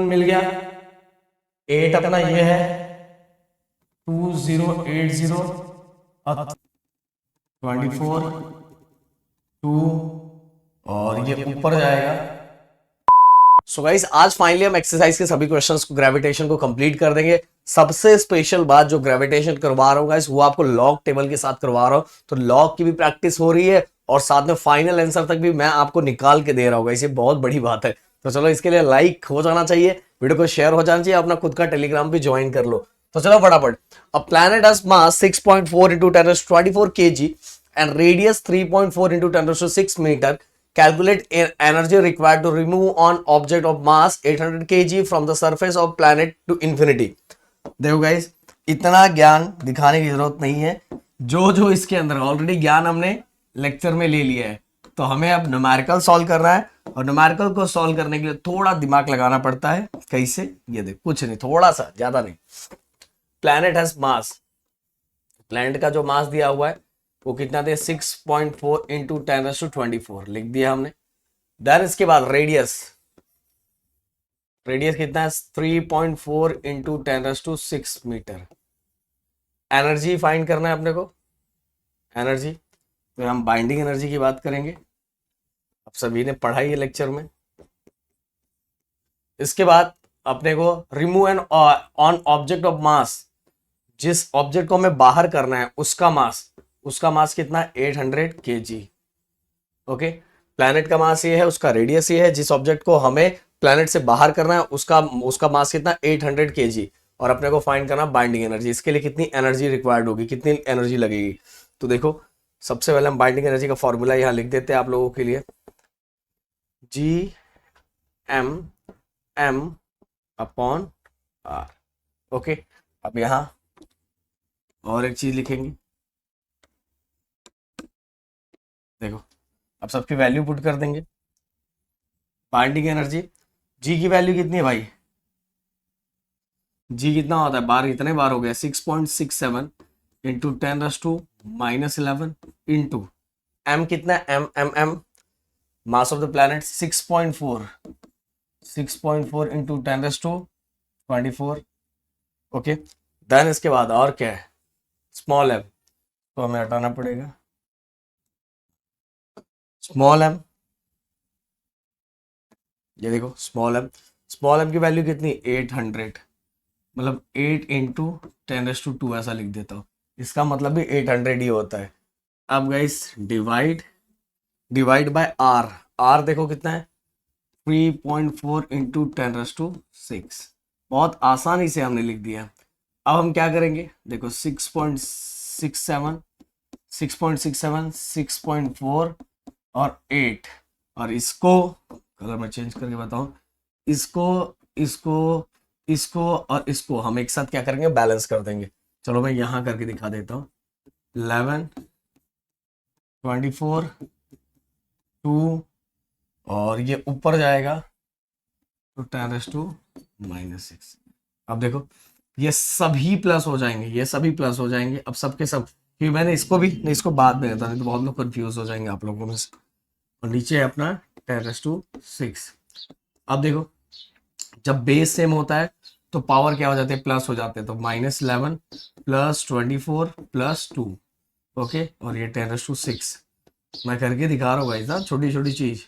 मिल गया। 8 अपना ये है 2080 और 24 2 और ये ऊपर जाएगा। सो गाइस आज फाइनली हम एक्सरसाइज के सभी क्वेश्चंस को ग्रेविटेशन को कंप्लीट कर देंगे। सबसे स्पेशल बात जो ग्रेविटेशन करवा रहा हूँ गाइस वो आपको लॉग टेबल के साथ करवा रहा हूँ, तो लॉग की भी प्रैक्टिस हो रही है और साथ में फाइनल आंसर तक भी मैं आपको निकाल के दे रहा हूँ गाइस, ये बहुत बड़ी बात है। तो चलो इसके लिए लाइक हो जाना चाहिए, वीडियो को शेयर हो जाना चाहिए, अपना खुद का टेलीग्राम भी ज्वाइन कर लो। तो चलो फटाफट। A planet has mass 6.4 into 10⁻24 kg and radius 3.4 into 10⁻6 meter. Calculate energy required to remove an object of mass 800 kg from the surface of planet to infinity. देखो गाइस इतना ज्ञान दिखाने की जरूरत नहीं है, जो जो इसके अंदर ऑलरेडी ज्ञान हमने लेक्चर में ले लिया है। तो हमें अब न्यूमेरिकल सॉल्व करना है और न्यूमेरिकल को सॉल्व करने के लिए थोड़ा दिमाग लगाना पड़ता है। कैसे? ये देख, कुछ नहीं, थोड़ा सा, ज्यादा नहीं। प्लैनेट हैज मास, प्लैनेट का जो मास दिया हुआ है वो कितना दे 6.4 into 10⁻24 लिख दिया हमने। देन इसके बाद रेडियस, रेडियस कितना है 3.4 into 10⁻6 मीटर। एनर्जी फाइंड करना है अपने को, एनर्जी। तो हम बाइंडिंग एनर्जी की बात करेंगे, अब सभी ने पढ़ा ही है लेक्चर में। इसके बाद अपने को remove an on object of mass, जिस ऑब्जेक्ट को हमें बाहर करना है उसका मास कितना है 800 kg। ओके, प्लैनेट का मास ये है, उसका रेडियस ये है, जिस ऑब्जेक्ट को हमें प्लैनेट से बाहर करना है उसका मास कितना 800 kg। और अपने को फाइंड करना बाइंडिंग एनर्जी, इसके लिए कितनी एनर्जी रिक्वायर्ड होगी, कितनी एनर्जी लगेगी। तो देखो सबसे पहले हम बाइंडिंग एनर्जी का फॉर्मूला यहाँ लिख देते हैं आप लोगों के लिए, G(m)(m) अपॉन R। ओके, अब यहाँ और एक चीज लिखेंगे, देखो अब सबकी वैल्यू पुट कर देंगे। बाइंडिंग एनर्जी जी की वैल्यू कितनी है भाई, जी कितना होता है, बार इतने बार हो गया 6.67 इंटू 10⁻⁻11 इंटू एम कितना है M mass of the planet 6.4 into 10⁻24। Okay, then इसके बाद और क्या है, स्मॉल एम, तो हमें हटाना पड़ेगा स्मॉल एम। ये देखो स्मॉल एम की वैल्यू कितनी 800, मतलब 8 इंटू 10⁻2 ऐसा लिख देता हूँ, इसका मतलब भी 800 ही होता है। अब guys divide by R, R देखो कितना है 3.4 इंटू 10⁻6, बहुत आसानी से हमने लिख दिया। अब हम क्या करेंगे, देखो 6.67 6.4 और 8, और इसको कलर मैं चेंज करके बताऊं, इसको इसको इसको और इसको हम एक साथ क्या करेंगे, बैलेंस कर देंगे। चलो मैं यहां करके दिखा देता हूं, 11 24 2 और ये ऊपर जाएगा तो 10⁻⁻6। अब देखो ये सभी प्लस हो जाएंगे, ये सभी प्लस हो जाएंगे, अब सबके सब, क्योंकि मैंने इसको भी नहीं, इसको बाद में बताया तो बहुत लोग कंफ्यूज हो जाएंगे आप लोगों में से। और नीचे है अपना 10⁻6। अब देखो जब बेस सेम होता है तो पावर क्या हो जाते हैं, प्लस हो जाते हैं, तो -11 प्लस 24 प्लस 2। ओके, और ये 10⁻6 मैं करके दिखा रहा हूँ भाई साहब, छोटी छोटी चीज।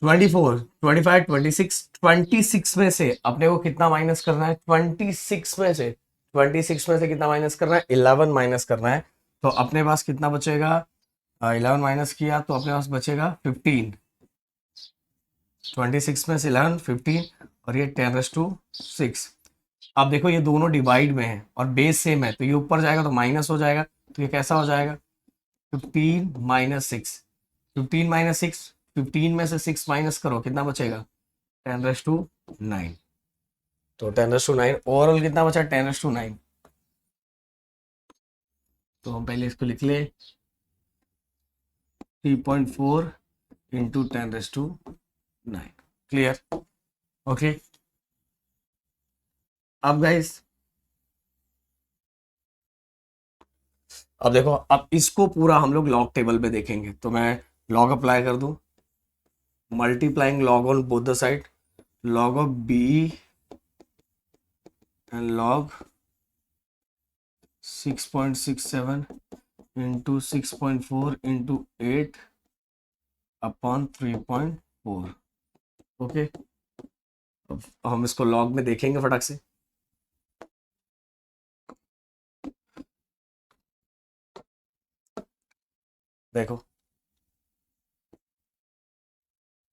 24 25 26 में से अपने को कितना माइनस करना है, 26 में से, 26 में से कितना माइनस करना है, 11 माइनस करना है। तो अपने पास कितना बचेगा, 11 माइनस किया तो अपने पास बचेगा 15। 26 में से 11 15 और ये 10⁻6। अब देखो ये दोनों डिवाइड में है और बेस सेम है, तो ये ऊपर जाएगा तो माइनस हो जाएगा, तो ये कैसा हो जाएगा 15 - 6, 15 - 6, 15 में से 6 माइनस करो कितना बचेगा 10⁻9। तो 10⁻9 ओवरऑल कितना बचा 10⁻9। तो हम पहले इसको लिख ले 3.4 इंटू 10⁻9। क्लियर? ओके, अब गाइस अब देखो, अब इसको पूरा हम लोग लॉग टेबल पे देखेंगे, तो मैं लॉग अप्लाई कर दूं, multiplying log on both the side, log of b and log 6.67 into 6.4 into 8 upon 3.4। Okay, अब हम इसको लॉग में देखेंगे फटाक से। देखो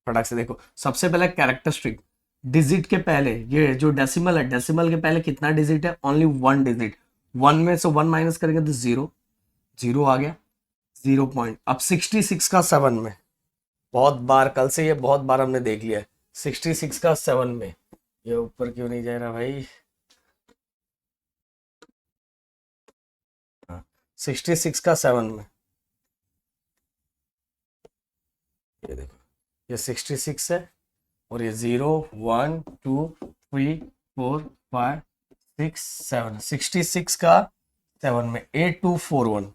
फटाक से देखो, सबसे पहले कैरेक्टरिस्टिक, डिजिट के पहले ये जो डेसिमल है, डेसिमल के पहले कितना डिजिट है? Only one digit. वन में से वन माइनस करेंगे तो जीरो, जीरो आ गया, 0 पॉइंट। अब 66 का 7 में, बहुत बार कल से ये बहुत बार हमने देख लिया है, 66 का 7 में, ये ऊपर क्यों नहीं जा रहा भाई? 66 का 7 में, ये देखो, ये 66 है और ये 0 1 2 3 4 5 6 7, 66 का 7 में 8241,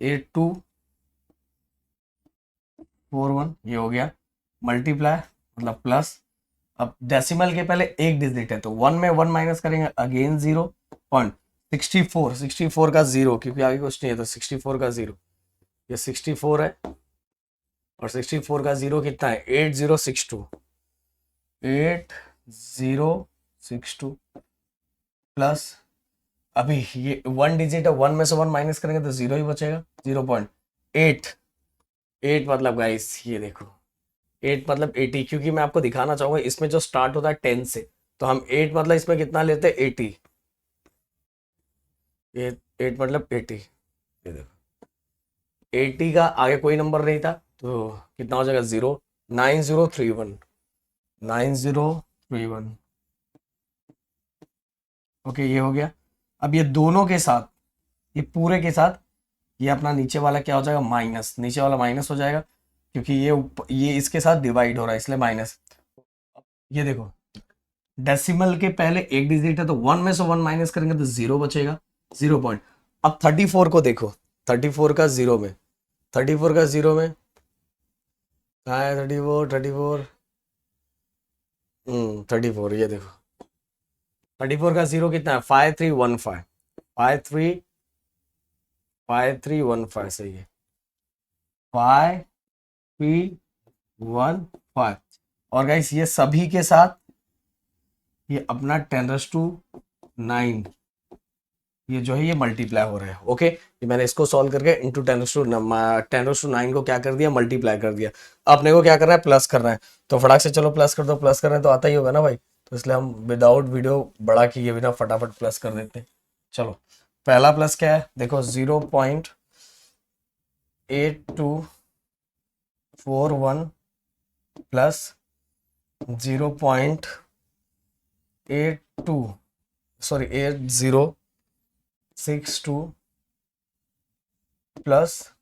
8241 ये हो गया। मल्टीप्लाई मतलब प्लस। अब डेसिमल के पहले एक डिजिट है तो वन में वन माइनस करेंगे, अगेन 0 पॉइंट। 64, 64 का 0, क्योंकि आगे कुछ नहीं है तो 64 का 0, ये 64 है और 64 का 0 कितना है? 8062, 8062 प्लस, अभी ये वन डिजिट है, वन में से वन माइनस करेंगे तो 0 ही बचेगा, 0.8। 8 मतलब गाइस ये देखो, 8 मतलब 80, क्योंकि मैं आपको दिखाना चाहूंगा इसमें जो स्टार्ट होता है 10 से, तो हम 8 मतलब इसमें कितना लेते हैं? 80। ये 8 मतलब 80, ये देखो 80 का आगे कोई नंबर नहीं था तो कितना हो जाएगा? 0, 9031, 9031। ओके, ये हो गया। अब ये दोनों के साथ, ये पूरे के साथ, ये अपना नीचे वाला क्या हो जाएगा? माइनस, नीचे वाला माइनस हो जाएगा क्योंकि ये इसके साथ डिवाइड हो रहा है इसलिए माइनस। ये देखो डेसिमल के पहले एक डिजिट है तो वन में से वन माइनस करेंगे तो 0 बचेगा, 0 पॉइंट। अब 34 को देखो, 34 का 0 में, 34 का 0 में कहाँ है? 34, 34, 34, ये देखो 34 का 0 कितना है? 5315, 5315 सही है, 5315। और गाइस ये सभी के साथ ये अपना 10⁻⁹ ये जो है ये मल्टीप्लाई हो रहा है। ओके, ये मैंने इसको सॉल्व करके इंटू 10⁻⁹ को क्या कर दिया? मल्टीप्लाई कर दिया। अपने को क्या करना है? प्लस करना है, तो फटाक से चलो प्लस कर दो। प्लस करना है तो आता ही होगा ना भाई, तो इसलिए हम विदाउट वीडियो बड़ा किए बिना फटाफट प्लस कर देते हैं। चलो पहला प्लस क्या है? देखो 0.8241 प्लस 8062 प्लस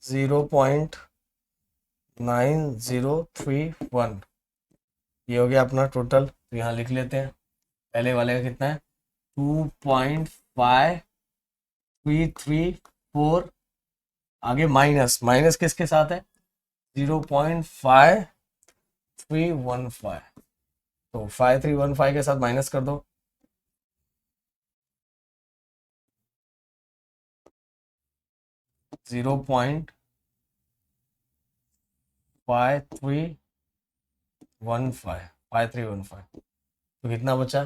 0.9031, ये हो गया अपना टोटल। तो यहाँ लिख लेते हैं, पहले वाले का कितना है? 2.5334, आगे माइनस, माइनस किसके साथ है? 0.5315, तो 5315 के साथ माइनस कर दो, 0.5315, तो कितना बचा?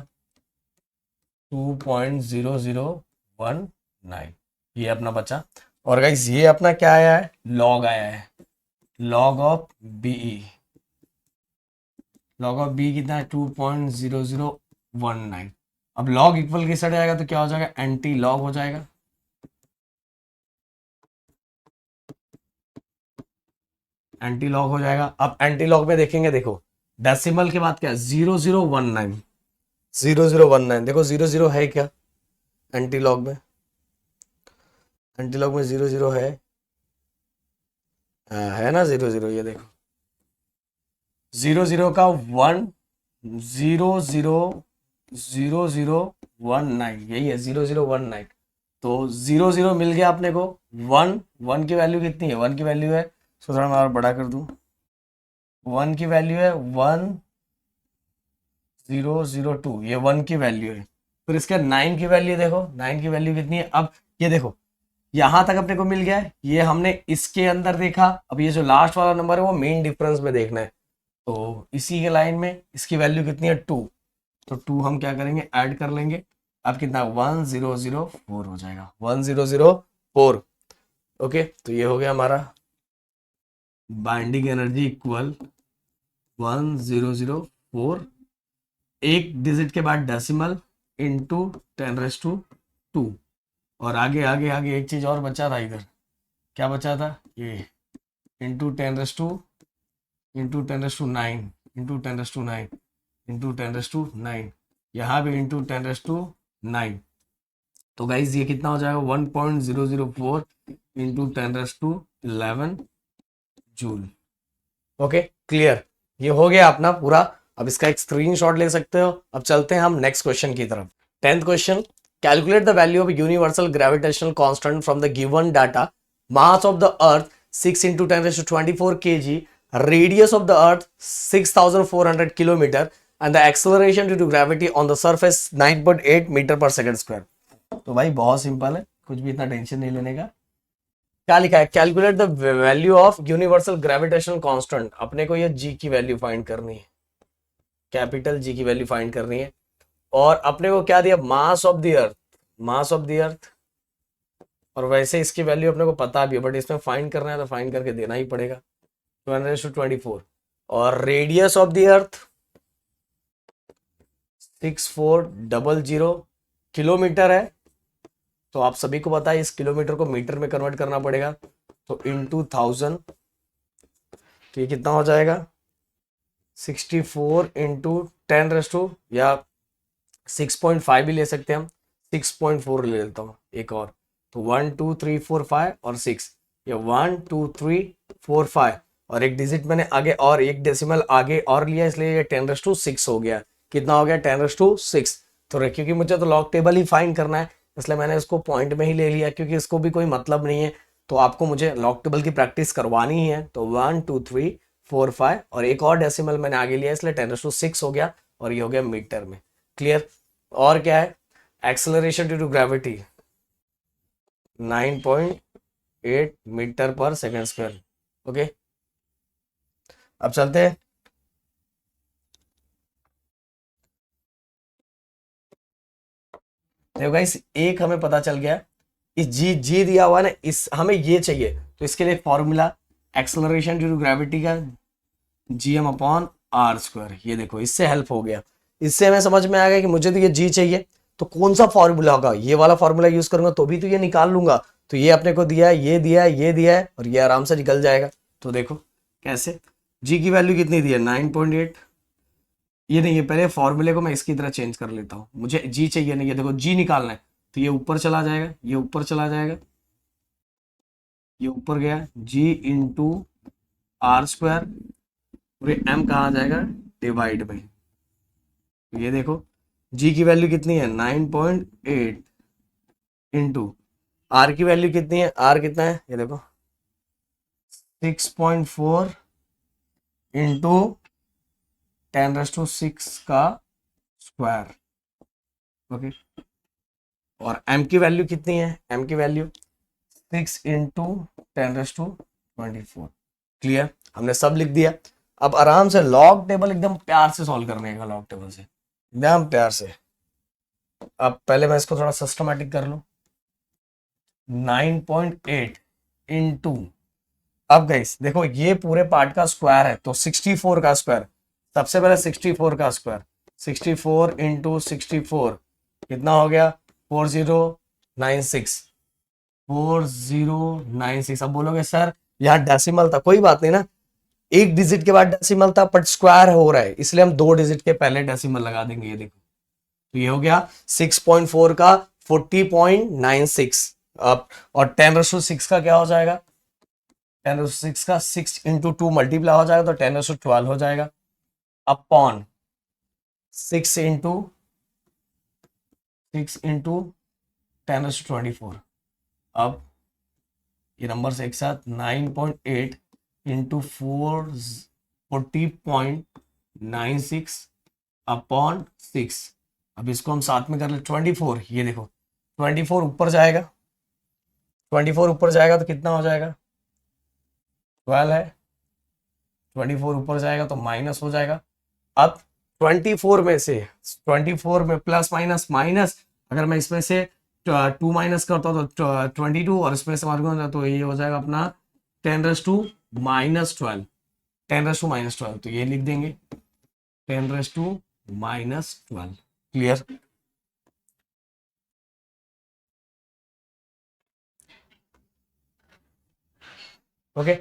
2.0019, ये अपना बचा। और गाइस ये अपना क्या आया है? लॉग आया है, log of B. Log of B कितना है? 2.0019। अब लॉग इक्वल किस साइड आएगा तो क्या हो जाएगा? एंटी लॉग हो जाएगा। एंटी लॉग हो जाएगा। अब एंटी लॉग में देखेंगे, देखो डेसिमल के बाद क्या? 0019, 0019। देखो 00 है क्या एंटी लॉग में? एंटी लॉग में 00 है, है ना 00, ये देखो 00 का 1, 000019, यही है 0019। तो 00 मिल गया अपने को। 1, 1 की वैल्यू कितनी है? 1 की वैल्यू है, सो थोड़ा मैं और बड़ा कर दूं, 1 की वैल्यू है 1 0.002, ये 1 की वैल्यू है। फिर इसके 9 की वैल्यू देखो, 9 की वैल्यू कितनी है। अब ये देखो यहां तक अपने को मिल गया है, ये हमने इसके अंदर देखा। अब ये जो लास्ट वाला नंबर है वो मेन डिफरेंस में देखना है। तो इसी के लाइन में इसकी वैल्यू कितनी है 2, तो 2 हम क्या करेंगे ऐड कर लेंगे। अब कितना 1004 हो जाएगा, 1004। ओके, तो ये हो गया हमारा बाइंडिंग एनर्जी इक्वल 1004, एक डिजिट के बाद डेसिमल इंटू 10⁻²। और आगे आगे आगे एक चीज और बचा था इधर, क्या बचा था ये, इंटू 10⁻², इंटू 10⁻9, इंटू 10⁻9, यहाँ भी इंटू 10⁻9। तो गाइज ये कितना हो जाएगा 1.004 इंटू 10⁻11 जूल। ओके क्लियर, ये हो गया अपना पूरा। अब इसका एक स्क्रीनशॉट ले सकते हो। अब चलते हैं हम नेक्स्ट क्वेश्चन की तरफ। 10th question, calculate the value of universal gravitational constant from the given data, mass of the earth 6 into 10⁻24 kg, radius of the earth 6400 kilometer, and the acceleration due to gravity on the surface 9.8 metre पर second square. तो भाई बहुत simple है, कुछ भी इतना tension नहीं लेने का। क्या लिखा है, calculate the value of universal gravitational constant. अपने को ये जी की वैल्यू फाइंड करनी है, कैपिटल जी की वैल्यू फाइंड करनी है। और अपने को क्या दिया, मास of the earth, mass of the earth. और वैसे इसकी वैल्यू अपने को पता भी है, बट इसमें फाइंड करना है तो फाइंड करके देना ही पड़ेगा, 224। और radius of the earth 6400 kilometre है। तो आप सभी को पता है इस किलोमीटर को मीटर में कन्वर्ट करना पड़ेगा, तो इंटू 1000। तो ये कितना हो जाएगा 64 इंटू 10⁻, या 6.5 भी ले सकते हैं हम, 6.4 ले लेता हूँ एक और। तो 1 2 3 4 5 और 6, ये 1 2 3 4 5, और एक डिजिट मैंने आगे और एक डेसिमल आगे और लिया, इसलिए ये 10⁻6 हो गया। कितना हो गया 10⁻6। तो क्योंकि मुझे तो लॉग टेबल ही फाइंड करना है, इसलिए मैंने इसको पॉइंट में ही ले लिया, क्योंकि इसको भी कोई मतलब नहीं है। तो आपको मुझे लॉग टेबल की प्रैक्टिस करवानी ही है। तो 1 2 3 4 5 और एक और डेसिमल मैंने आगे लिया, इसलिए 10⁻6 हो गया, और ये हो गया मीटर में। क्लियर। और क्या है, acceleration due to gravity 9.8 metre पर सेकेंड स्क्वायर। ओके, अब चलते हैं। देखो गाइस, एक हमें पता चल गया, इस जी जी दिया हुआ ना, इस हमें ये चाहिए, तो इसके लिए formula acceleration due to gravity का gm/r²। ये देखो, इससे हेल्प हो गया, इससे हमें समझ में आ गया कि मुझे तो ये जी चाहिए, तो कौन सा फॉर्मूला होगा, ये वाला फॉर्मूला यूज करूंगा तो भी तो ये निकाल लूंगा। तो ये अपने को दिया है, ये दिया है, ये दिया है, और ये आराम से निकल जाएगा। तो देखो कैसे, जी की वैल्यू कितनी दी है 9.8। ये नहीं, ये पहले फॉर्मूले को मैं इसकी तरह चेंज कर लेता हूँ, मुझे जी चाहिए नहीं, ये देखो जी निकालना है, तो ये ऊपर चला जाएगा, ये ऊपर चला जाएगा, ये ऊपर गया जी इंटू r², और ये m कहाँ आ जाएगा डिवाइड में। ये देखो g की वैल्यू कितनी है 9.8 इंटू r की वैल्यू कितनी है, r कितना है ये देखो 6.4 इंटू 10⁻6 का स्क्वायर। ओके, और m की वैल्यू कितनी है, m की वैल्यू 6 इंटू 10⁻24। क्लियर, हमने सब लिख दिया। अब आराम से लॉग टेबल एकदम प्यार से सॉल्व करने का, लॉग टेबल से एकदम प्यार से। अब पहले मैं इसको थोड़ा सिस्टमैटिक कर लूं, 9.8 इंटू, अब गाइस देखो ये पूरे पार्ट का स्क्वायर है, तो 64 का स्क्वायर, सबसे पहले 64 का स्क्वायर, 64 इंटू 64 कितना हो गया 4096, 4096। अब बोलोगे सर यहाँ डेसिमल था, कोई बात नहीं ना, एक डिजिट के बाद डेसिमल था, बट स्क्वायर हो रहा है, इसलिए हम 2 डिजिट के पहले डेसिमल लगा देंगे। ये देखो, तो ये हो गया 6.4 का 40.96। अब और 10⁻6 का क्या हो जाएगा, 10⁻6 का 6 इंटू 2 मल्टीप्लाई हो जाएगा, तो 10⁻12 हो जाएगा, अपॉन 6 इंटू 10⁻24। अब ये नंबर से एक साथ 9.8 इंटू 40.96 अपॉन 6। अब इसको हम साथ में कर ले 24, ये देखो 24 ऊपर जाएगा, 24 ऊपर जाएगा तो कितना हो जाएगा, 12 है, 24 ऊपर जाएगा तो माइनस हो जाएगा। अब 24 में से 24 में प्लस माइनस माइनस, अगर मैं इसमें से 2 माइनस करता हूँ तो 22, और इसमें से मार्क तो ये हो जाएगा अपना 10⁻⁻12, 10⁻⁻12, तो ये लिख देंगे 10⁻⁻12। क्लियर? ओके,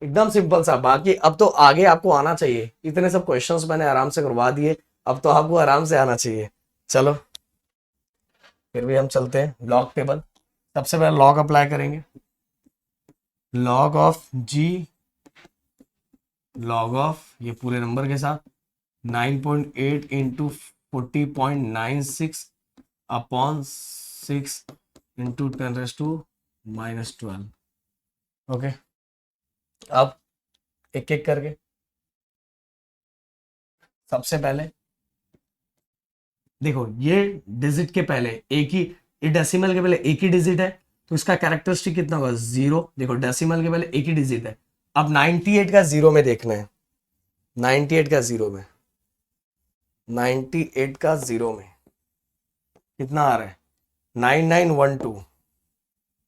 एकदम सिंपल सा। बाकी अब तो आगे आपको आना चाहिए, इतने सब क्वेश्चंस मैंने आराम से करवा दिए, अब तो आपको आराम से आना चाहिए। चलो फिर भी हम चलते हैं लॉग टेबल। सबसे पहले लॉग अप्लाई करेंगे, log of G, log of ये पूरे नंबर के साथ 9.8 इंटू 40.96 अपॉन 6 इंटू 10⁻⁻12। ओके, अब एक एक करके सबसे पहले देखो, ये डिजिट के पहले एक ही, ये डेसिमल के पहले एक ही डिजिट है, तो इसका कैरेक्टरिस्टिक कितना होगा, 0। देखो डेसिमल के पहले एक ही डिजिट है। अब 98 का 0 में देखना है, 98 का 0 में, 98 का 0 में कितना आ रहा है, 9912,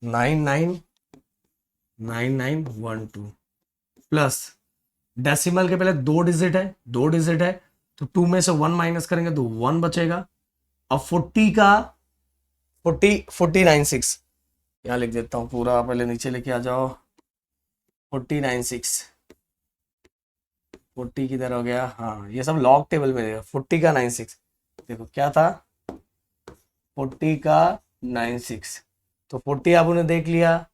999912 प्लस डेसिमल के पहले दो डिजिट है, दो डिजिट है, तो 2 में से 1 माइनस करेंगे तो 1 बचेगा। अब 40 का 4096 यहाँ लिख देता हूँ पूरा, पहले नीचे लेके आ जाओ, 4096, 40 किधर हो गया, हाँ ये सब लॉग टेबल में रहेगा। 40 का 96, देखो क्या था, 40 का 96, तो 40 आपने देख लिया,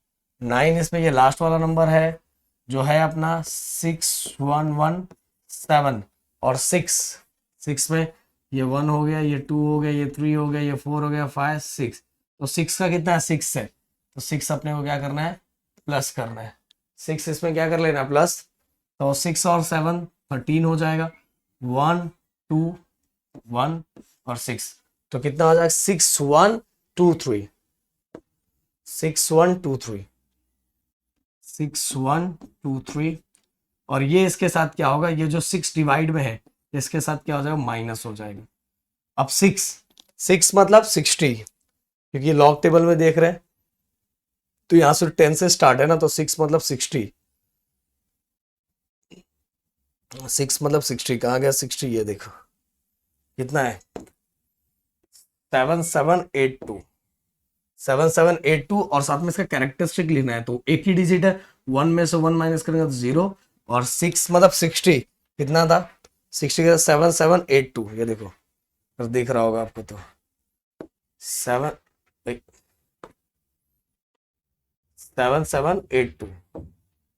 9 इसमें ये लास्ट वाला नंबर है जो है अपना 6117, और 6 में ये 1 हो गया, ये 2 हो गया, ये 3 हो गया, ये 4 हो गया, 5 6, तो 6 का कितना है, 6 है, तो 6 अपने को क्या करना है, प्लस करना है। 6 इसमें क्या कर लेना, प्लस, तो 6 और 7 13 हो जाएगा, 1 2 1 और 6, तो कितना हो जाएगा, 6123, 6123, 6123। और ये इसके साथ क्या होगा, ये जो 6 डिवाइड में है इसके साथ क्या हो जाएगा, माइनस हो जाएगा। अब 6 मतलब 60, क्योंकि लॉग टेबल में देख रहे हैं तो यहां से 10 से स्टार्ट है ना, तो 6 मतलब 60, 6 मतलब 60, कहाँ गया 60, ये देखो कितना है, 7782, 7782, और साथ में इसका कैरेक्टरिस्टिक लिखना है, तो एक ही डिजिट है, 1 में से 1 माइनस करेंगे तो 0, और 6 मतलब 60, कितना था 60 का 7782, ये देखो अगर दिख रहा होगा आपको तो 7782।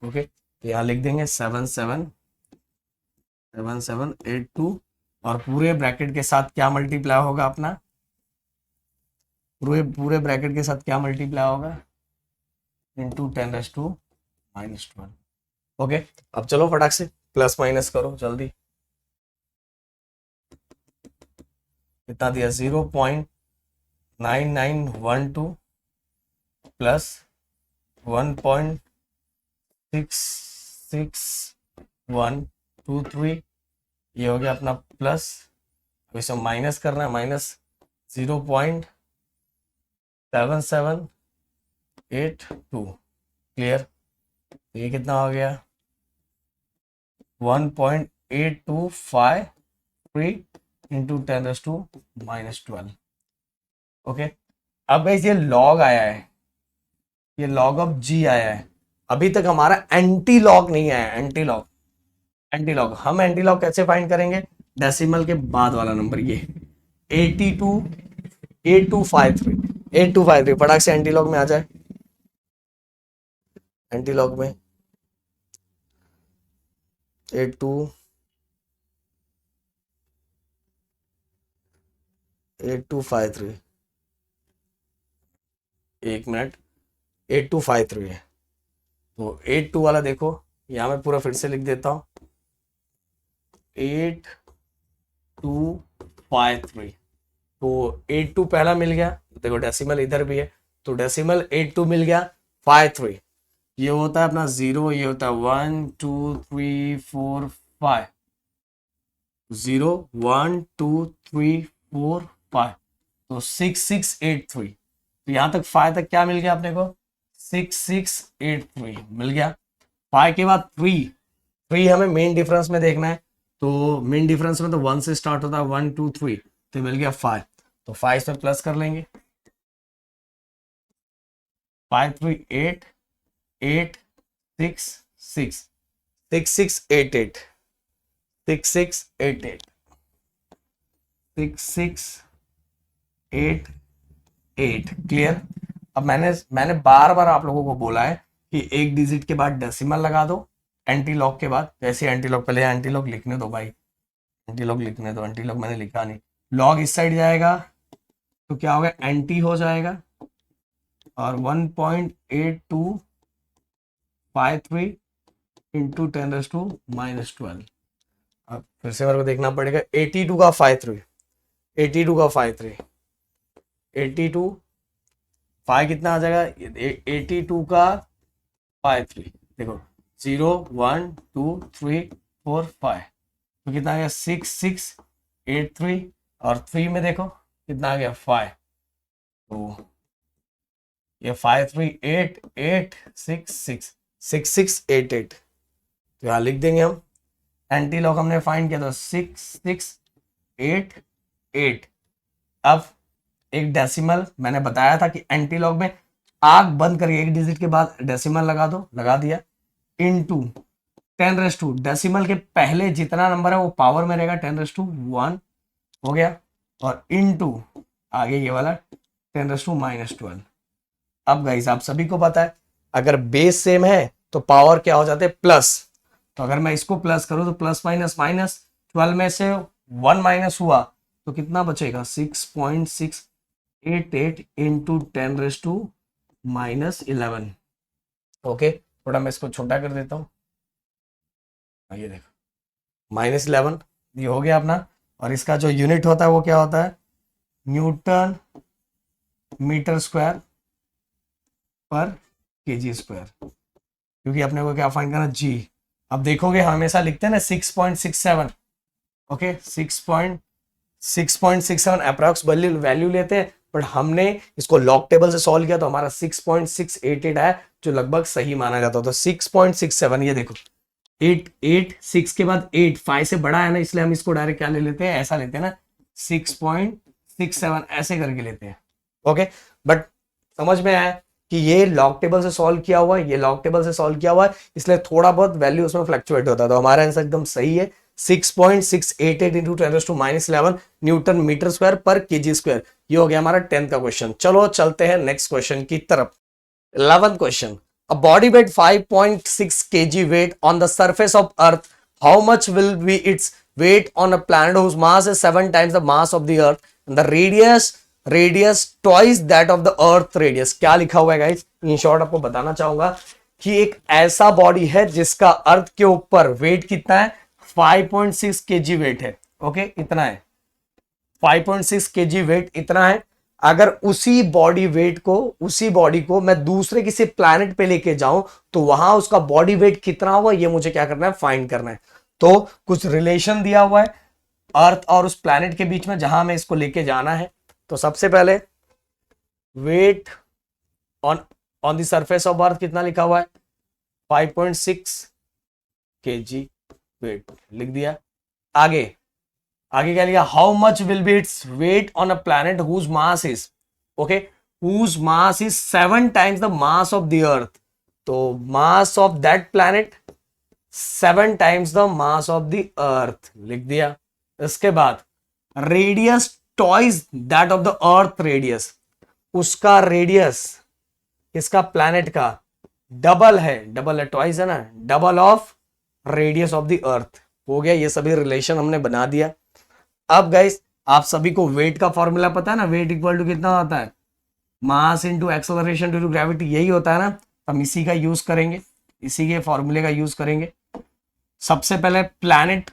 ओके, यहाँ लिख देंगे 7782, और पूरे ब्रैकेट के साथ क्या मल्टीप्लाई होगा अपना, पूरे ब्रैकेट के साथ क्या मल्टीप्लाई होगा, इंटू 10⁻⁻12। ओके, अब चलो फटाक से प्लस माइनस करो जल्दी, कितना दिया, 0.9912 प्लस 1.66123, ये हो गया अपना प्लस, अब इसे माइनस करना है, माइनस 0.7782। क्लियर? ये कितना हो गया, 1.8253 इंटू 10⁻⁻12। ओके, अब गाइस ये लॉग आया है, ये लॉग ऑफ जी आया है, अभी तक हमारा एंटी लॉग नहीं आया, एंटी लॉग, एंटी लॉग हम एंटी लॉग कैसे फाइंड करेंगे, डेसिमल के बाद वाला नंबर, ये 8253 फटाक से एंटी लॉग में आ जाए, एंटी लॉग में 8253, एक मिनट, 8253 है, तो 82 वाला देखो, यहां मैं पूरा फिर से लिख देता हूं, 8 8253। तो 82 पहला मिल गया, देखो डेसिमल इधर भी है, तो डेसिमल 82 मिल गया, 53 ये होता है अपना 0, ये होता है 1 2 3 4 5, 0 1 2 3 4 5, तो 6683। तो यहां तक 5 तक क्या मिल गया अपने को, 6683 मिल गया। 5 के बाद 3 हमें मेन डिफरेंस में देखना है, तो मेन डिफरेंस में तो 1 से स्टार्ट होता है, 1 2 3, तो मिल गया 5, तो 5 पे प्लस कर लेंगे, 5 3 8 8 6 6 6688 6688 6688 क्लियर। अब मैंने बार बार आप लोगों को बोला है कि एक डिजिट के बाद डेसिमल लगा दो एंटी लॉग के बाद, जैसे एंटी लॉग, पहले एंटी लॉग लिखने दो भाई, एंटी लॉग लिखने दो, एंटी लॉग मैंने लिखा नहीं, लॉग इस साइड जाएगा तो क्या होगा, एंटी हो जाएगा और 1.8253 इंटू 10⁻⁻12। अब फिर से मेरे को देखना पड़ेगा, 82 का 53, 82 का 53, 82 5 कितना आ जाएगा, 82 का 53, देखो 0 1 2 3 4 5, तो कितना आ गया 6683, और 3 में देखो कितना आ गया 5, तो ये 538866688, तो यहाँ लिख देंगे हम, एंटी लॉग हमने फाइंड किया था 6688। अब एक डेसिमल मैंने बताया था कि एंटी लॉग में आग बंद करके एक डिजिट के बाद डेसिमल लगा दो, लगा दिया, इनटू 10⁻, डेसिमल के पहले जितना नंबर है वो पावर में रहेगा, 10⁻1 हो गया, और इनटू आगे ये वाला 10⁻⁻12। अब गाइस आप सभी को पता है अगर बेस सेम है तो पावर क्या हो जाते हैं, प्लस, तो अगर मैं इसको प्लस करूं तो प्लस माइनस माइनस, 12 में से 1 माइनस हुआ तो कितना बचेगा, 6.688 इंटू 10⁻⁻11। ओके, थोड़ा मैं इसको छोटा कर देता हूं, ये देखो -11, ये हो गया अपना, और इसका जो यूनिट होता है वो क्या होता है, न्यूटन मीटर स्क्वायर पर केजी स्क्वायर, क्योंकि अपने को क्या फाइंड करना, जी। अब देखोगे हमेशा लिखते हैं ना 6.67, ओके 6.67 अप्रॉक्स वैल्यू लेते हैं, बट हमने इसको लॉग टेबल से सॉल्व किया तो हमारा 6.688 है, जो लगभग सही माना जाता है। तो 6.67, ये देखो 6 के बाद 8, 5 से बड़ा है ना, इसलिए हम इसको डायरेक्ट क्या ले लेते हैं, ऐसा लेते हैं ना, 6.67 ऐसे करके लेते हैं। ओके, बट समझ में आया कि ये लॉग टेबल से सॉल्व किया हुआ है, ये लॉग टेबल से सॉल्व किया हुआ है, इसलिए थोड़ा बहुत वैल्यू उसमें फ्लक्चुएट होता है। तो हमारा आंसर एकदम सही है, 6.688 इंटू 10⁻11 न्यूटन मीटर स्क्वायर पर केजी स्क्वायर। ये हो गया हमारा 10th का क्वेश्चन। चलो चलते हैं नेक्स्ट क्वेश्चन की तरफ। 11th question, a body weight 5.6 kg weight on the surface of earth, how much will be its weight on a planet whose mass is 7 times the mass of the earth and the radius twice that of the earth radius। क्या लिखा हुआ है guys, in short आपको बताना चाहूंगा कि एक ऐसा बॉडी है जिसका अर्थ के ऊपर वेट कितना है, 5.6 kg वेट है। ओके, इतना है, 5.6 kg वेट इतना है। अगर उसी बॉडी को मैं दूसरे किसी प्लैनेट पे लेके जाऊं तो वहां उसका बॉडी वेट कितना होगा, ये मुझे क्या करना है, फाइंड करना है। तो कुछ रिलेशन दिया हुआ है अर्थ और उस प्लैनेट के बीच में जहां में इसको लेके जाना है। तो सबसे पहले weight on the surface of earth कितना लिखा हुआ है, 5.6 kg वेट लिख दिया। आगे क्या लिखा, how much will be its weight on a planet whose mass is, okay, whose mass is 7 times the mass of the earth. तो mass of that planet 7 times the mass of the earth लिख दिया। इसके बाद radius twice that of the earth radius, उसका radius इसका planet का double है, twice है ना, double of radius of the earth. हो गया, ये सभी रिलेशन हमने बना दिया। अब गाइस आप सभी को वेट का फॉर्मूला पता है ना, वेट इक्वल टू कितना होता है, mass into acceleration due to gravity, यही होता है ना। हम इसी का यूज करेंगे, इसी के फॉर्मूले का यूज करेंगे। सबसे पहले प्लैनेट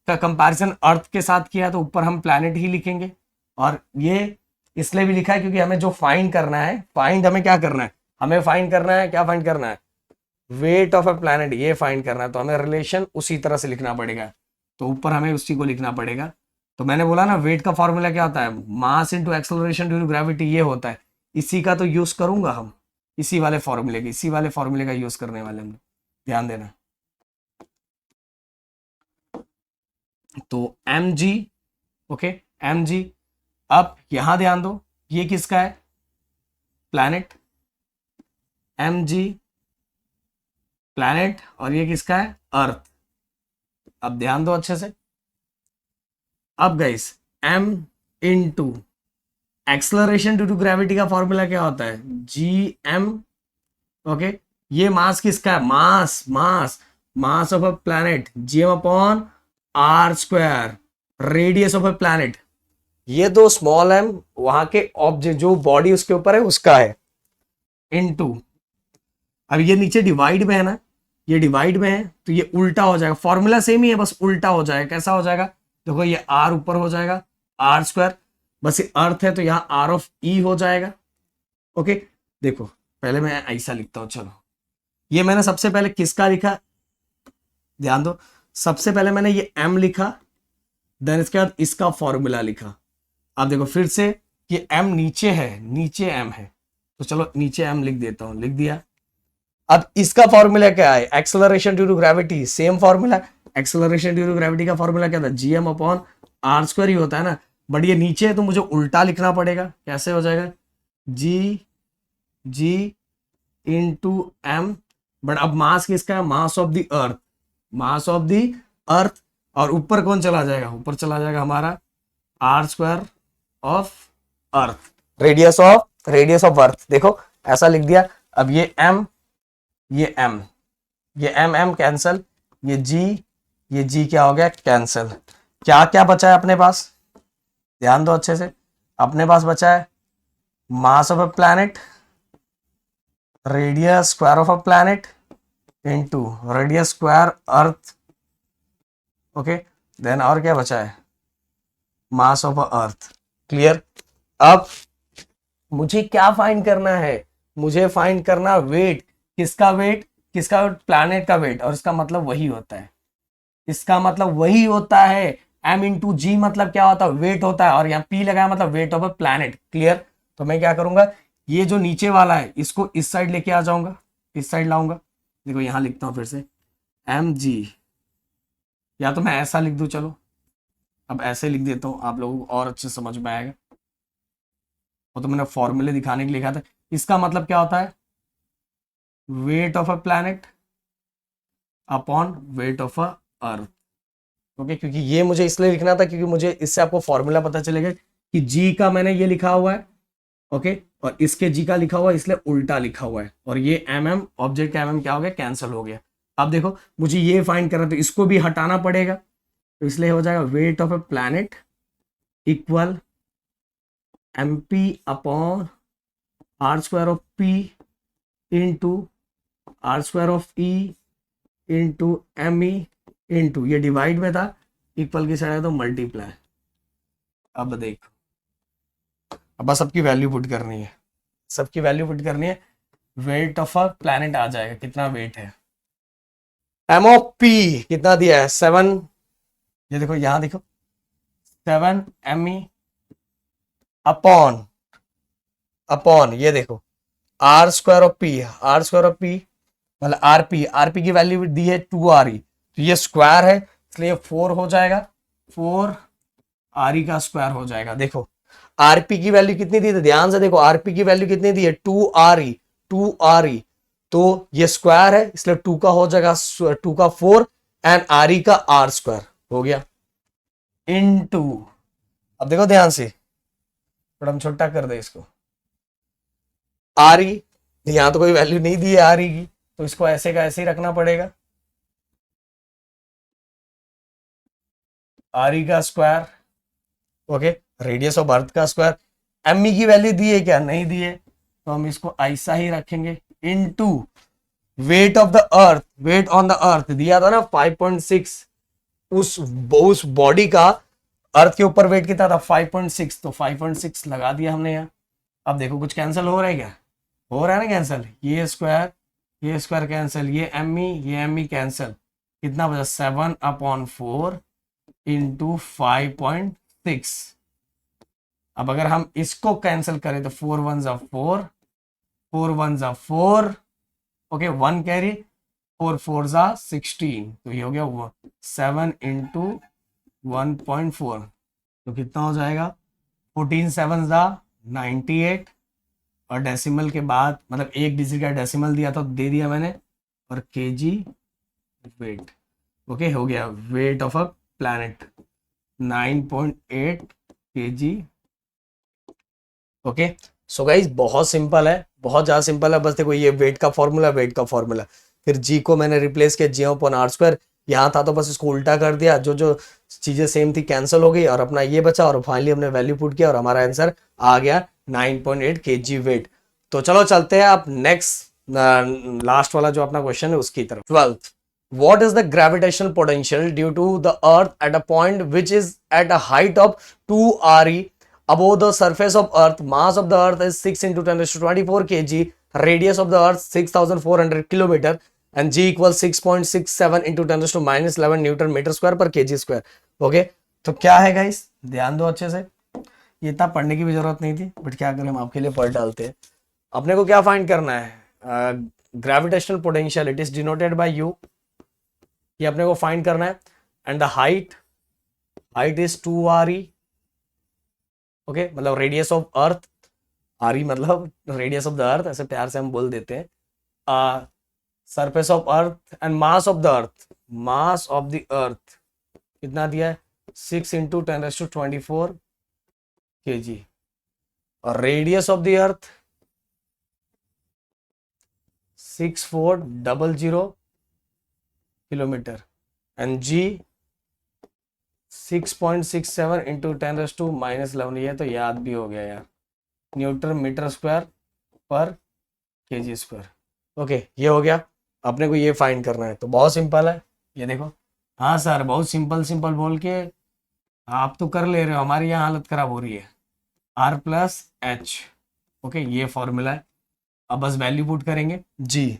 का कंपैरिजन अर्थ के साथ किया तो ऊपर हम प्लैनेट ही लिखेंगे। और ये इसलिए भी लिखा है क्योंकि हमें जो फाइंड करना है, फाइंड हमें क्या करना है, हमें फाइंड करना है, क्या फाइंड करना है, वेट ऑफ अ प्लैनेट, ये फाइंड करना है। तो हमें रिलेशन उसी तरह से लिखना पड़ेगा, तो ऊपर हमें उसी को लिखना पड़ेगा। तो मैंने बोला ना वेट का फॉर्मूला क्या होता है, mass into acceleration due to gravity, ये होता है। इसी का तो यूज करूंगा हम, इसी वाले फॉर्मूले का यूज करने वाले हम, ध्यान देना। तो M G, okay M G. अब यहां ध्यान दो, ये किसका है, प्लैनेट, एम जी प्लैनेट, और ये किसका है, अर्थ। अब ध्यान दो अच्छे से। अब guys M into acceleration due to gravity का फॉर्मूला क्या होता है, जी एम, ओके। ये मास किसका है, mass of a planet, G M upon R square, radius of a planet. ये दो स्मॉल एम वहां के ऑब्जेक्ट जो बॉडी उसके ऊपर है उसका है, इनटू, अब ये नीचे डिवाइड में है ना, ये डिवाइड में है तो ये उल्टा हो जाएगा, फॉर्मूला सेम ही है बस उल्टा हो जाएगा। कैसा हो जाएगा, देखो ये आर ऊपर हो जाएगा, आर स्क्वायर, बस ये अर्थ है तो यहां आर ऑफ ई हो जाएगा, ओके। देखो पहले मैं ऐसा लिखता हूं, चलो ये मैंने सबसे पहले किसका लिखा, ध्यान दो, सबसे पहले मैंने ये एम लिखा, देन इसके बाद इसका फॉर्मूला लिखा। अब देखो फिर से ये एम नीचे है, नीचे एम है, तो चलो नीचे एम लिख देता हूं, लिख दिया। अब इसका फॉर्मूला क्या है, acceleration due to gravity, same formula, acceleration due to gravity का फॉर्मूला क्या था, जीएम अपॉन आर स्क्वायर ही होता है ना, बट ये नीचे है तो मुझे उल्टा लिखना पड़ेगा। कैसे हो जाएगा, जी इनटू एम, बट अब मास किसका है, mass of the earth, mass of the earth, और ऊपर कौन चला जाएगा, ऊपर चला जाएगा हमारा R square of earth, radius of earth. देखो ऐसा लिख दिया। अब ये एम, ये एम, ये एम एम कैंसल, ये जी क्या हो गया, कैंसल। क्या क्या बचा है अपने पास, ध्यान दो अच्छे से, अपने पास बचा है mass of a planet, radius square of a planet into radius square earth, okay. Then और क्या बचा है, mass of a earth, clear. अब मुझे क्या फाइंड करना है, मुझे फाइंड करना वेट, किसका वेट, किसका प्लैनेट का वेट, और इसका मतलब वही होता है, इसका मतलब वही होता है, एम इंटू जी मतलब क्या होता है, वेट होता है, और यहाँ पी लगाया मतलब weight of a planet, clear. तो मैं क्या करूंगा, ये जो नीचे वाला है इसको इस साइड लेके आ जाऊंगा, इस साइड लाऊंगा। देखो यहां लिखता हूं फिर से, एम जी, या तो मैं ऐसा लिख दूं, चलो अब ऐसे लिख देता हूं, आप लोगों को और अच्छे समझ में आएगा। वो तो मैंने फॉर्मूले दिखाने के लिए लिखा था। इसका मतलब क्या होता है, weight of a planet upon weight of a earth, okay. क्योंकि ये मुझे इसलिए लिखना था क्योंकि मुझे इससे आपको फॉर्मूला पता चलेगा कि जी का मैंने ये लिखा हुआ है, ओके, और इसके जी का लिखा हुआ है इसलिए उल्टा लिखा हुआ है, और ये एम एम ऑब्जेक्ट का एम एम क्या हो गया, कैंसिल हो गया। अब देखो मुझे ये फाइंड करना, तो इसको भी हटाना पड़ेगा, तो इसलिए हो जाएगा weight of a planet equal M P upon R square of P into R square of E into M E into, ये डिवाइड में था, इक्वल की साइड है तो मल्टीप्लाई। अब देखो, अब बस सबकी वैल्यू पुट करनी है, सबकी वैल्यू पुट करनी है, वेट ऑफ अ प्लैनेट आ जाएगा, कितना वेट है, एम ऑफ पी कितना दिया है 7, ये देखो यहां देखो 7 एम ई अपॉन अपॉन ये देखो R square of P, R square of P मतलब आरपी की वैल्यू दी है 2 RE, तो ये स्क्वायर है इसलिए 4 हो जाएगा, 4 RE का स्क्वायर हो जाएगा। देखो आरपी की वैल्यू कितनी दी, तो ध्यान से देखो आरपी की वैल्यू कितनी दी है 2 RE, तो ये स्क्वायर है इसलिए 2 का हो जाएगा 2 का 4 एंड RE का R स्क्वायर हो गया इनटू, अब देखो ध्यान से थोड़ा हम छोटा कर दे इसको, RE यहां तो कोई वैल्यू नहीं दी है RE की, तो इसको ऐसे का ऐसे ही रखना पड़ेगा, RE का स्क्वायर, ओके, रेडियस ऑफ अर्थ का स्क्वायर, एमई की वैल्यू दी है क्या, नहीं दी है, तो हम इसको ऐसा ही रखेंगे into weight of the earth, weight on the earth दिया था ना 5.6, उस बॉडी का अर्थ के ऊपर वेट कितना था 5.6, तो 5.6 लगा दिया हमने यहाँ। अब देखो कुछ कैंसिल हो रहा है क्या, हो रहा है ना कैंसिल, ये स्क्वायर कैंसिल, ये एम ई कैंसिल, कितना बचा 7/4 इंटू 5.6। अब अगर हम इसको कैंसिल करें तो 4 1 जा 4, 4 1 जा 4, ओके 1 कैरी, 4 4 जा 16, तो ये हो गया 7 इंटू 1.4, तो कितना हो जाएगा 14 7 जा 98, और डेसिमल के बाद मतलब एक डिजिट का डेसिमल दिया था तो दे दिया मैंने, और केजी वेट, ओके हो गया weight of a planet 9.8 KG. Okay so guys बहुत सिंपल है, बहुत ज़्यादा सिंपल है। बस देखो ये वेट का फॉर्मूला, फिर जी को मैंने रिप्लेस किया जी अपॉन आर स्क्वायर, यहाँ था तो बस इसको उल्टा कर दिया, जो जो चीज़ें सेम थी कैंसिल हो गई और अपना ये बचा, और फाइनली हमने वैल्यू पुट किया और हमारा आंसर आ गया 9.8 kg वेट। तो चलो चलते हैं आप नेक्स्ट लास्ट वाला जो अपना क्वेश्चन है उसकी तरफ। 12th, what is the gravitational potential due to the earth at a point which is at a height of 2 re above the surface of earth? Mass of the earth is 6 into 10 raised to 24 kg, radius of the earth 6400 kilometer, and g equals 6.67 into 10 raised to minus 11 newton metre square पर kg square. Okay तो क्या है guys, ध्यान दो अच्छे से, ये इतना पढ़ने की भी जरूरत नहीं थी बट क्या करें हम आपके लिए पढ़ डालते हैं। अपने को क्या फाइंड करना है, gravitational potential it is denoted by U, ये अपने को फाइंड करना है, and the height is 2 re, okay मतलब रेडियस ऑफ अर्थ, re मतलब रेडियस ऑफ द अर्थ, ऐसे प्यार से हम बोल देते हैं, surface of earth, and mass of the earth कितना दिया है 6 इंटू 10⁻²4 kg, और radius of the earth 6400 kilometre, and G 6.67 into 10⁻⁻11, ये तो याद भी हो गया यार, न्यूटन मीटर स्क्वायर पर केजी स्क्वायर। ओके ये हो गया, अपने को ये फाइंड करना है, तो बहुत सिंपल है, ये देखो। हाँ सर बहुत सिंपल बोल के आप तो कर ले रहे हो, हमारी यहाँ हालत खराब हो रही है। R+H, ओके ये फॉर्मूला है। अब बस वैल्यू पुट करेंगे, G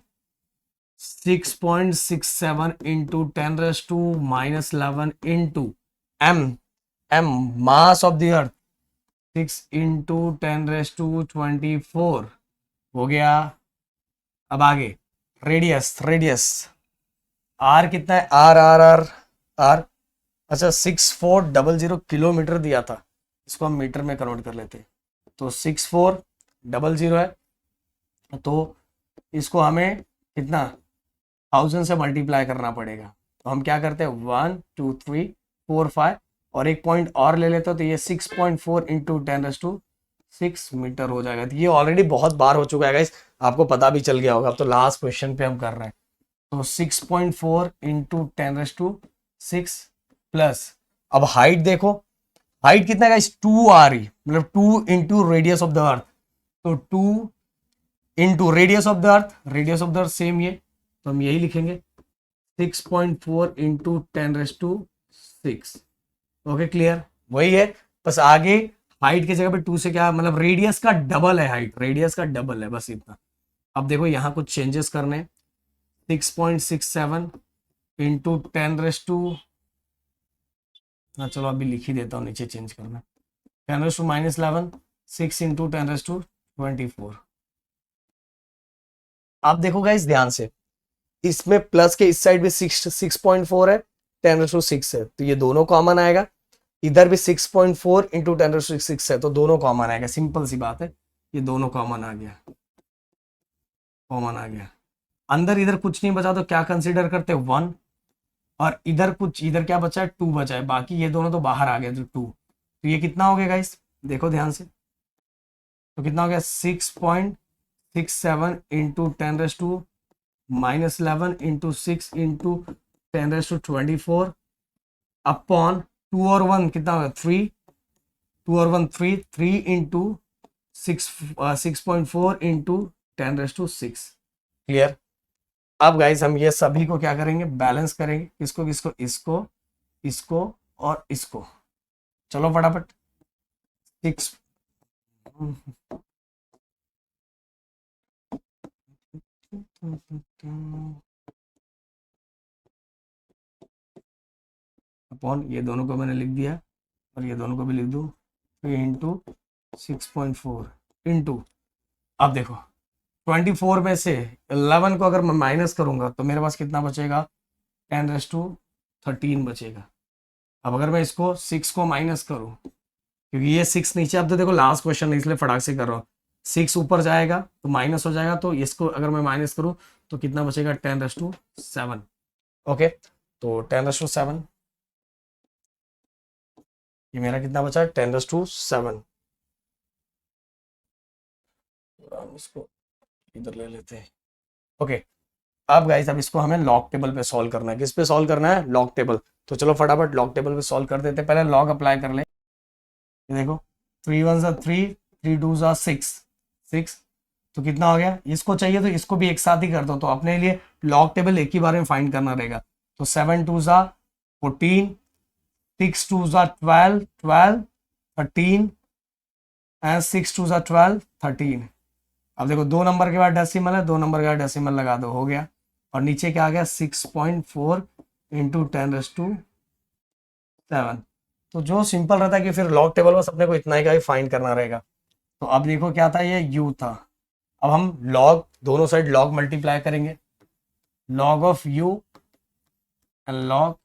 6.67 into 10⁻⁻11 into M mass of the earth 6 into 10⁻24 हो गया। अब आगे रेडियस आर कितना है, आर अच्छा 6400 किलोमीटर दिया था, इसको हम मीटर में कन्वर्ट कर लेते हैं, तो 6400 है, तो इसको हमें कितना 1000 से मल्टीप्लाई करना पड़ेगा, तो हम क्या करते हैं 1 2 3 4 5 और एक पॉइंट और ले लेते हो, तो ये 6.4 इंटू 10⁻6 मीटर हो जाएगा। तो ये ऑलरेडी बहुत बार हो चुका है गाइस, आपको पता भी चल गया होगा, अब तो लास्ट क्वेश्चन पे हम कर रहे हैं। तो 6.4 इंटू 10⁻6 प्लस, अब हाइट देखो, हाइट कितना है गाइस 2 re, मतलब 2 into radius of the earth, तो 2 into radius of the earth same ये, तो हम यही लिखेंगे 6.4 इंटू 10⁻6। ओके क्लियर, वही है, बस आगे हाइट की जगह पे 2 से क्या मतलब रेडियस का डबल है, हाइट रेडियस का डबल है, बस इतना। अब देखो यहाँ कुछ चेंजेस करने, 6.67 इंटू 10⁻, हाँ चलो अभी लिख ही देता हूँ, नीचे चेंज करना 10⁻⁻11 6 इंटू 10⁻24। आप देखो गाइस ध्यान से, इसमें प्लस के इस साइड भी 6.4 है, 10⁻6 है, तो ये दोनों कॉमन आएगा, इधर भी 6.4 इंटू 10⁻6 है, तो दोनों कॉमन आएगा, सिंपल सी बात है, ये दोनों कॉमन आ गया, अंदर इधर कुछ नहीं बचा तो क्या कंसीडर करते 1, और इधर क्या बचा है 2 बचा है, बाकी ये दोनों तो बाहर आ गए, तो 2, तो ये कितना हो गया गाइस देखो ध्यान से, तो कितना हो गया 6.67 इंटू 10⁻⁻11 इंटू 6 इंटू 10⁻24 अपॉन 2 और 1 कितना होगा 3, 2 और 1 3 इंटू 6.4 इंटू 10⁻6। क्लियर। अब गाइस हम ये सभी को क्या करेंगे, बैलेंस करेंगे, किसको इसको इसको और इसको। चलो फटाफट 6 अपॉन ये दोनों को मैंने लिख दिया और ये दोनों को भी लिख दूँ, 3 इंटू 6.4 इंटू, अब देखो 24 में से 11 को अगर मैं माइनस करूंगा तो मेरे पास कितना बचेगा, 10⁻13 बचेगा। अब अगर मैं इसको 6 को माइनस करूं, क्योंकि ये 6 नीचे, अब तो देखो लास्ट क्वेश्चन इसलिए फटाक से कर रहा हूँ, 6 ऊपर जाएगा तो माइनस हो जाएगा, तो इसको अगर मैं माइनस करूं तो कितना बचेगा, 10⁻7। ओके, तो 10⁻7, ये मेरा कितना बचा, 10⁻7। हम इसको इधर ले लेते हैं। ओके, अब गाइस अब इसको हमें लॉग टेबल पे सॉल्व करना है। किस पे सॉल्व करना है, लॉग टेबल। तो चलो फटाफट लॉग टेबल पे सॉल्व कर देते हैं। पहले लॉग अप्लाई कर ले। ये देखो 3 1 3, 3 2 6, 6, तो कितना हो गया, इसको चाहिए तो इसको भी एक साथ ही कर दो, तो अपने लिए लॉग टेबल एक ही बार में फाइंड करना रहेगा। तो 7 2 14, 6 2 12, 12, 13 एंड 6 2 12, 13। अब देखो 2 नंबर के बाद डेसिमल है, 2 नंबर के बाद डेसिमल लगा दो, हो गया। और नीचे क्या आ गया, 6.4 इंटू 10⁻7। तो जो सिंपल रहता है कि फिर लॉग टेबल बस अपने को इतना ही का ही फाइंड करना रहेगा। तो अब देखो क्या था, ये u था। अब हम लॉग, दोनों साइड लॉग मल्टीप्लाई करेंगे, log of u and log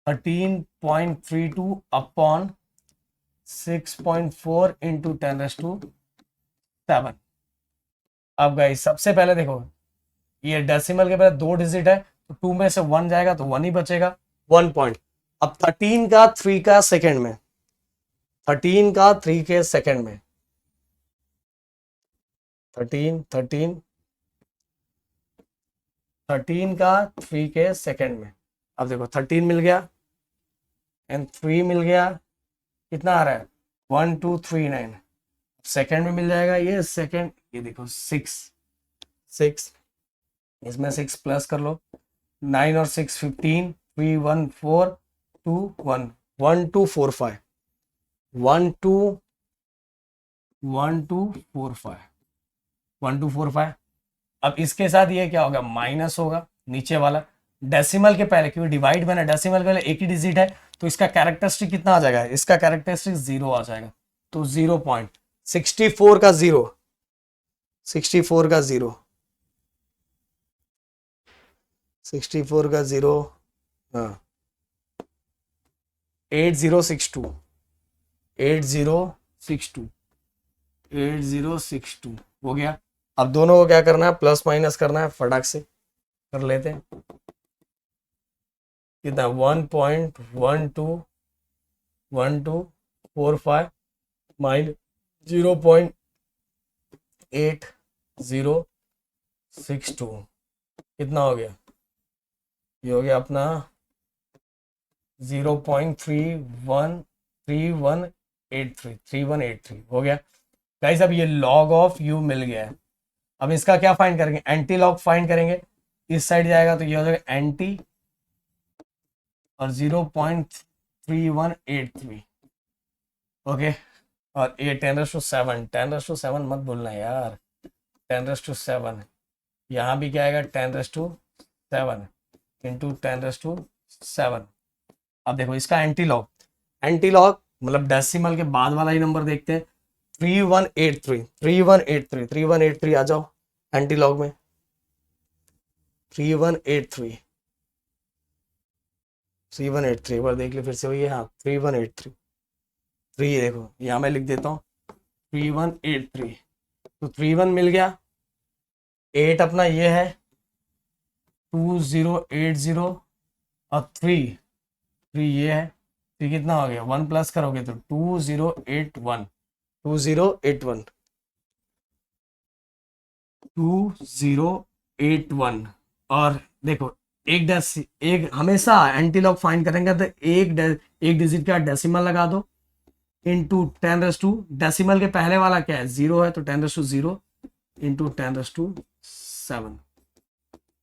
13.32 upon 6.4 into 10⁻7। अब गाइस सबसे पहले देखो, ये डेसिमल के पहले 2 डिजिट है, तो 2 में से 1 जाएगा तो 1 ही बचेगा, 1 पॉइंट। अब 13 का 3 का सेकंड में, 13 का 3 के सेकंड में, 13 13 13 का 3 के सेकंड में। अब देखो 13 मिल गया एंड 3 मिल गया, कितना आ रहा है, 1239। सेकंड में मिल जाएगा ये सेकंड, ये देखो 6 6, इसमें 6 प्लस कर लो, 9 और 6 15, 3 1 4 2 1, 1 2 4 5, 1 2 1 2 4 5, 1 2 4 5। अब इसके साथ ये क्या होगा, माइनस होगा नीचे वाला डेसिमल के पहले, क्योंकि डिवाइड में ना डेसिमल के पहले एक ही डिजिट है, तो इसका कैरेक्टरिस्टिक कितना आ जाएगा, इसका कैरेक्टरिस्टिक 0 आ जाएगा। तो 0.64 का 0, 64 का 0, 64 का 0, हाँ 8062, 8062, 8062 हो गया। अब दोनों को क्या करना है, प्लस माइनस करना है, फटाक से कर लेते हैं। कितना, 1.1245 माइनस 0.8062, कितना हो गया, ये हो गया अपना 0.3183 हो गया। गाइस अब ये लॉग ऑफ u मिल गया है। अब इसका क्या फाइंड करेंगे, एंटी लॉग फाइंड करेंगे। इस साइड जाएगा तो ये हो जाएगा एंटी और 0.3183। ओके, और ये 10⁻7, 10⁻7 मत भूलना यार, 10⁻7। यहाँ भी क्या आएगा, 10⁻7 इंटू 10⁻7। अब देखो इसका एंटी लॉग, एंटी लॉग मतलब डेसिमल के बाद वाला ही नंबर देखते हैं, 3183, 3183, 3183 आ जाओ एंटी लॉग में, 3183, 3183 एक बार देख ले फिर से, वही हाँ 3183, 3 देखो यहाँ मैं लिख देता हूँ 3183। तो 31 मिल गया, 8 अपना ये है 2080 और 3 ये है, तो कितना हो गया, 1 प्लस करोगे तो 2081, 2081, 2081। और देखो एक हमेशा एंटी लॉग फाइंड करेंगे तो एक डिजिट का डेसिमल लगा दो इंटू 10⁻, डेसिमल के पहले वाला क्या है, 0 है, तो 10⁻0 इंटू 10⁻7।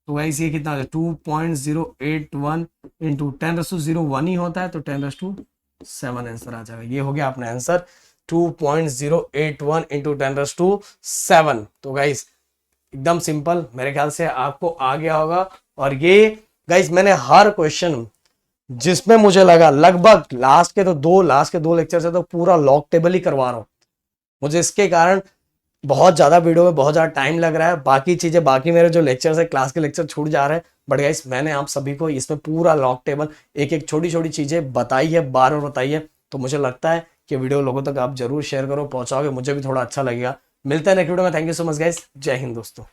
तो गाइस ये कितना है 2.081 इंटू 10⁻⁻⁰ ही होता है, तो 10⁻⁷ आंसर आ जाएगा। ये हो गया अपना आंसर 2.081 इंटू 10⁻⁷। तो गाइस एकदम सिंपल, मेरे ख्याल से आपको आ गया होगा। और ये गाइस मैंने हर क्वेश्चन जिसमें मुझे लगा लगभग लास्ट के दो लेक्चर से तो पूरा लॉक टेबल ही करवा रहा हूं। मुझे इसके कारण बहुत ज्यादा वीडियो में बहुत ज्यादा टाइम लग रहा है, बाकी चीजें बाकी मेरे जो लेक्चर्स है क्लास के लेक्चर छूट जा रहे हैं, बट गाइस मैंने आप सभी को इसमें पूरा लॉक टेबल एक एक छोटी छोटी चीजें बताई है, बार बार बताई है। तो मुझे लगता है कि वीडियो लोगों तक आप जरूर शेयर करो, पहुंचाओगे, मुझे भी थोड़ा अच्छा लगेगा। मिलते हैं नेक्स्ट वीडियो में। Thank you so much guys, जय हिंद दोस्तों।